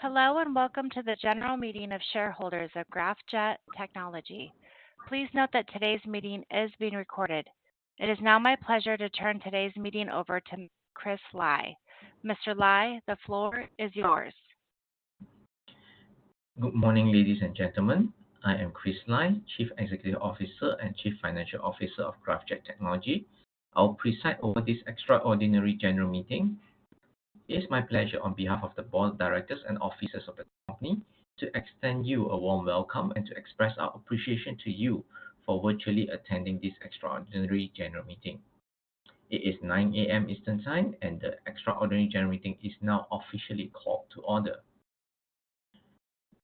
Hello and welcome to the general meeting of shareholders of Graphjet Technology. Please note that today's meeting is being recorded. It is now my pleasure to turn today's meeting over to Chris Lai. Mr. Lai, the floor is yours. Good morning, ladies and gentlemen. I am Chris Lai, Chief Executive Officer and Chief Financial Officer of Graphjet Technology. I'll preside over this extraordinary general meeting. It is my pleasure on behalf of the Board of Directors and Officers of the company to extend you a warm welcome and to express our appreciation to you for virtually attending this extraordinary general meeting. It is 9 a.m. Eastern Time and the extraordinary general meeting is now officially called to order.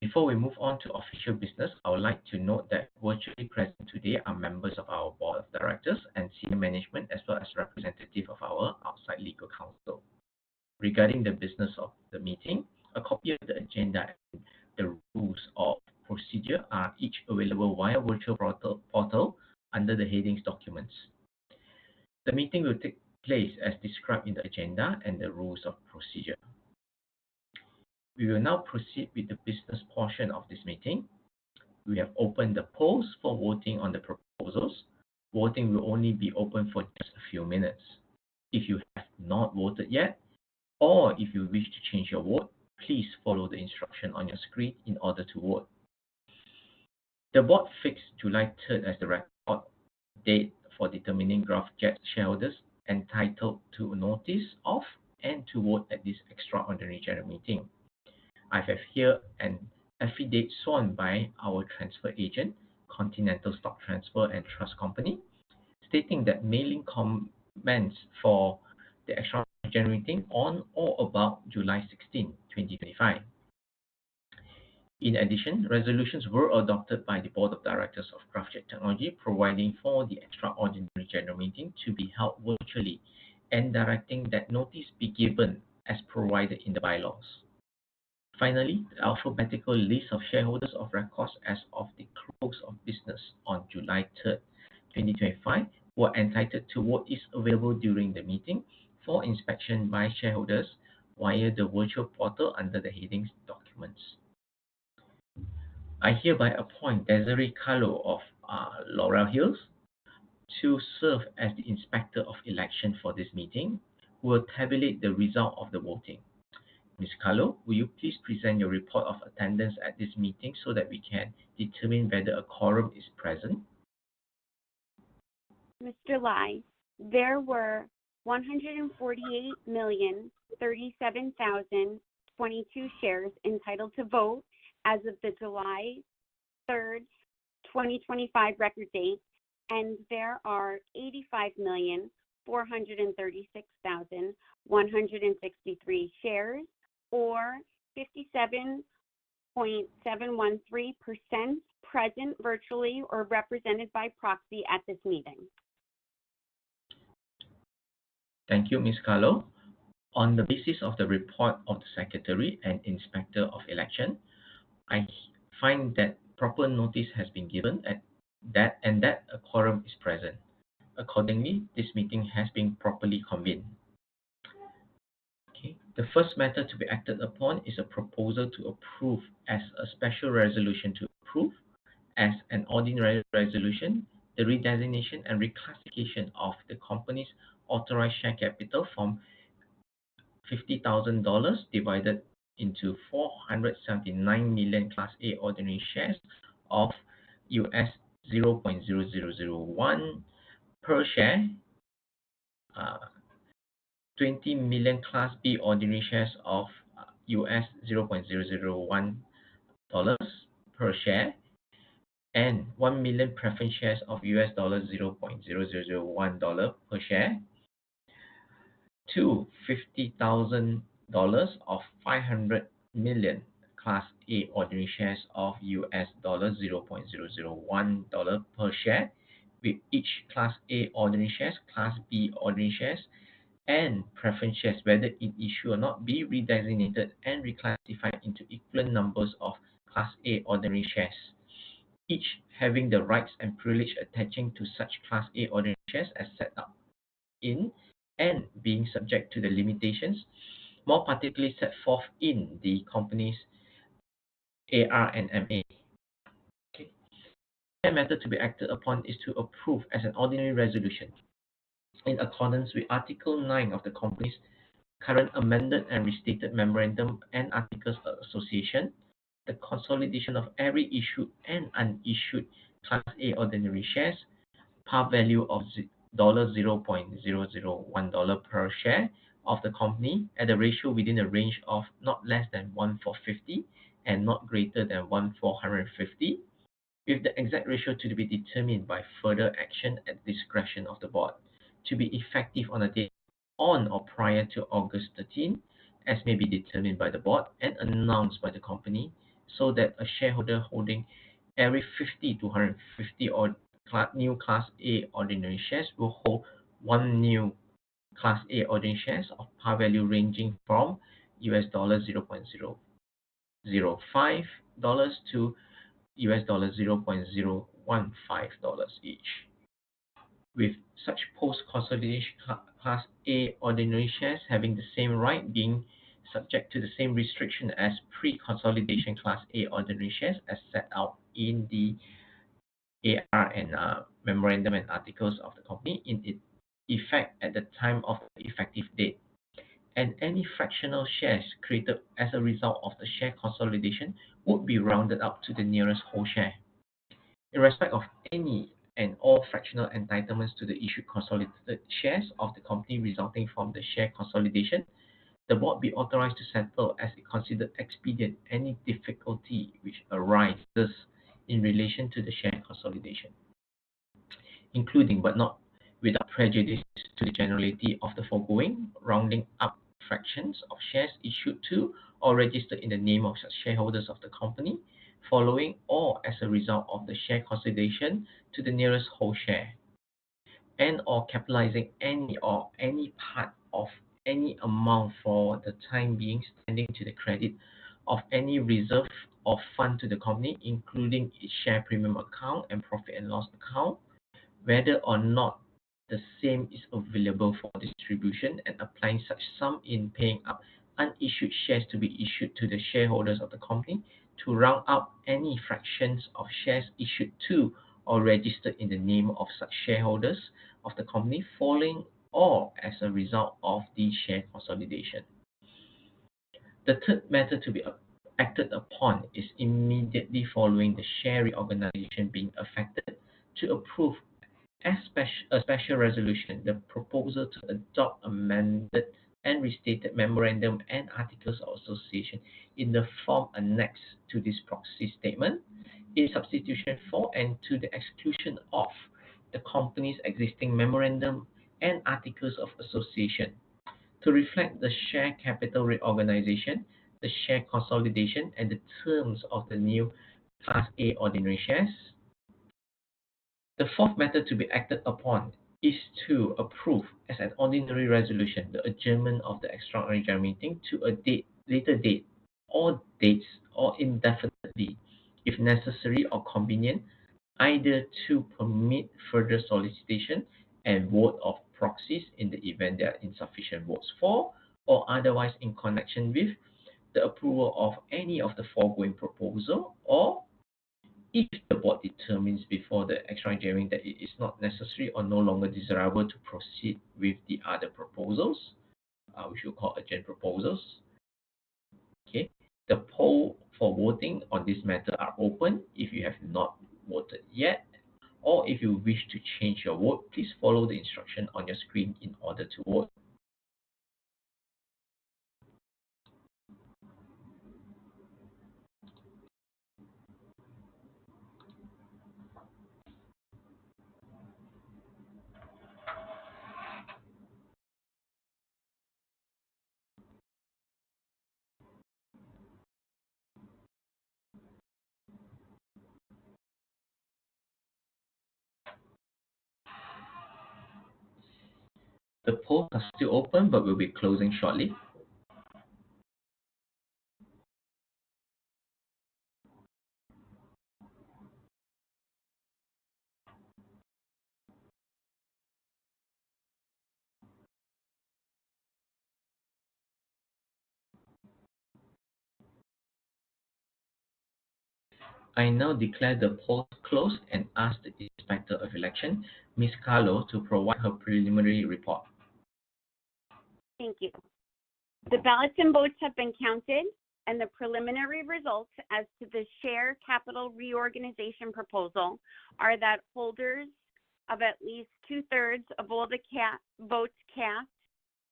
Before we move on to official business, I would like to note that virtually present today are members of our Board of Directors and senior management as well as representatives of our outside legal counsel. Regarding the business of the meeting, a copy of the agenda and the rules of procedure are each available via virtual portal under the headings Documents. The meeting will take place as described in the agenda and the rules of procedure. We will now proceed with the business portion of this meeting. We have opened the polls for voting on the proposals. Voting will only be open for just a few minutes. If you have not voted yet, or if you wish to change your vote, please follow the instruction on your screen in order to vote. The board fixed July 3rd as the record date for determining Graphjet shareholders entitled to notice of and to vote at this extraordinary general meeting. I have here an affidavit sworn by our transfer agent, Continental Stock Transfer and Trust Company, stating that mailing commenced for the extraordinary general meeting on or about July 16, 2025. In addition, resolutions were adopted by the Board of Directors of Graphjet Technology providing for the extraordinary general meeting to be held virtually and directing that notice be given as provided in the bylaws. Finally, the alphabetical list of shareholders of records as of the close of business on July 3rd, 2025 were entitled to vote is available during the meeting for inspection by shareholders via the virtual portal under the headings Documents. I hereby appoint Desiree Carlo of Laurel Hills to serve as the Inspector of Election for this meeting, who will tabulate the result of the voting. Ms. Carlo, will you please present your report of attendance at this meeting so that we can determine whether a quorum is present? Mr. Lai, there were 148,037,022 shares entitled to vote as of the July 3rd, 2025 record date, and there are 85,436,163 shares, or 57.713% present virtually or represented by proxy at this meeting. Thank you, Ms. Carlo. On the basis of the report of the Secretary and Inspector of Election, I find that proper notice has been given and that a quorum is present. Accordingly, this meeting has been properly convened. Okay. The first matter to be acted upon is a proposal to approve as a special resolution to approve as an ordinary resolution the redesignation and reclassification of the company's authorized share capital from $50,000 divided into 479 million Class A ordinary shares of US 0.0001 per share, 20 million Class B ordinary shares of US $0.001 per share, and 1 million preference shares of US $0.0001 per share, to $50,000 of 500 million Class A ordinary shares of US $0.001 per share, with each Class A ordinary shares, Class B ordinary shares, and preference shares, whether in issue or not, be redesignated and reclassified into equivalent numbers of Class A ordinary shares, each having the rights and privilege attaching to such Class A ordinary shares as set out in and being subject to the limitations more particularly set forth in the company's AR and MA. Okay. The method to be acted upon is to approve as an ordinary resolution in accordance with Article 9 of the company's current amended and restated memorandum and articles of association, the consolidation of every issued and unissued Class A ordinary shares, par value of $0.001 per share of the company at a ratio within a range of not less than 1:450 and not greater than 1:450, with the exact ratio to be determined by further action at the discretion of the board, to be effective on a date on or prior to August 13, as may be determined by the board and announced by the company, so that a shareholder holding every 50 to 150 or new Class A ordinary shares will hold one new Class A ordinary shares of par value ranging from $0.005 to $0.015 each. With such post-consolidation Class A ordinary shares having the same right being subject to the same restriction as pre-consolidation Class A ordinary shares as set out in the AR and memorandum and articles of the company in its effect at the time of the effective date, and any fractional shares created as a result of the share consolidation would be rounded up to the nearest whole share. In respect of any and all fractional entitlements to the issued consolidated shares of the company resulting from the share consolidation, the board be authorized to settle as it considered expedient any difficulty which arises in relation to the share consolidation, including but not without prejudice to the generality of the foregoing, rounding up fractions of shares issued to or registered in the name of such shareholders of the company, following or as a result of the share consolidation to the nearest whole share, and or capitalizing any or any part of any amount for the time being standing to the credit of any reserve or fund to the company, including its share premium account and profit and loss account, whether or not the same is available for distribution, and applying such sum in paying up unissued shares to be issued to the shareholders of the company to round up any fractions of shares issued to or registered in the name of such shareholders of the company following or as a result of the share consolidation. The third matter to be acted upon is immediately following the share reorganization being affected to approve as a special resolution the proposal to adopt amended and restated memorandum and articles of association in the form annexed to this proxy statement, in substitution for and to the exclusion of the company's existing memorandum and articles of association, to reflect the share capital reorganization, the share consolidation, and the terms of the new Class A ordinary shares. The fourth matter to be acted upon is to approve as an ordinary resolution the adjournment of the extraordinary general meeting to a later date or dates or indefinitely, if necessary or convenient, either to permit further solicitation and vote of proxies in the event there are insufficient votes for, or otherwise in connection with the approval of any of the foregoing proposal, or if the board determines before the extraordinary that it is not necessary or no longer desirable to proceed with the other proposals, which we call urgent proposals. Okay, the poll for voting on this matter are open. If you have not voted yet, or if you wish to change your vote, please follow the instruction on your screen in order to vote. The polls are still open but will be closing shortly. I now declare the polls closed and ask the Inspector of Election, Ms. Carlo, to provide her preliminary report. Thank you. The ballots and votes have been counted, and the preliminary results as to the share capital reorganization proposal are that holders of at least 2/3 of all the votes cast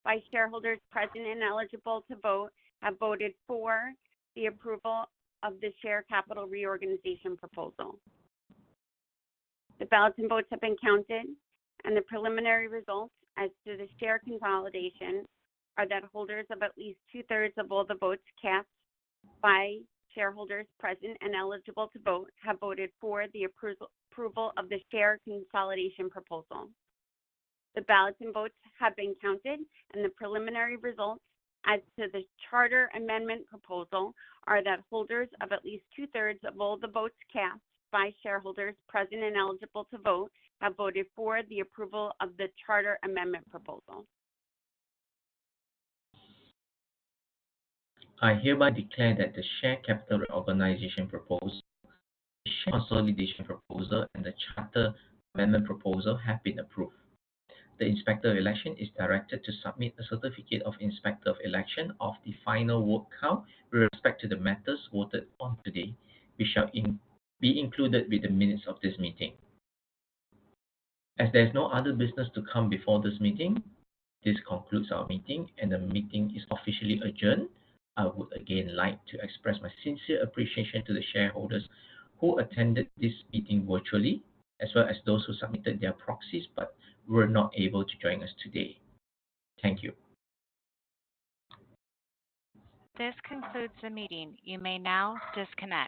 by shareholders present and eligible to vote have voted for the approval of the share capital reorganization proposal. The ballots and votes have been counted, and the preliminary results as to the share consolidation are that holders of at least 2/3 of all the votes cast by shareholders present and eligible to vote have voted for the approval of the share consolidation proposal. The ballots and votes have been counted, and the preliminary results as to the charter amendment proposal are that holders of at least 2/3 of all the votes cast by shareholders present and eligible to vote have voted for the approval of the charter amendment proposal. I hereby declare that the share capital reorganization proposal, the share consolidation proposal, and the charter amendment proposal have been approved. The Inspector of Election is directed to submit a certificate of Inspector of Election of the final vote count with respect to the matters voted on today, which shall be included with the minutes of this meeting. As there is no other business to come before this meeting, this concludes our meeting and the meeting is officially adjourned. I would again like to express my sincere appreciation to the shareholders who attended this meeting virtually, as well as those who submitted their proxies but were not able to join us today. Thank you. This concludes the meeting. You may now disconnect.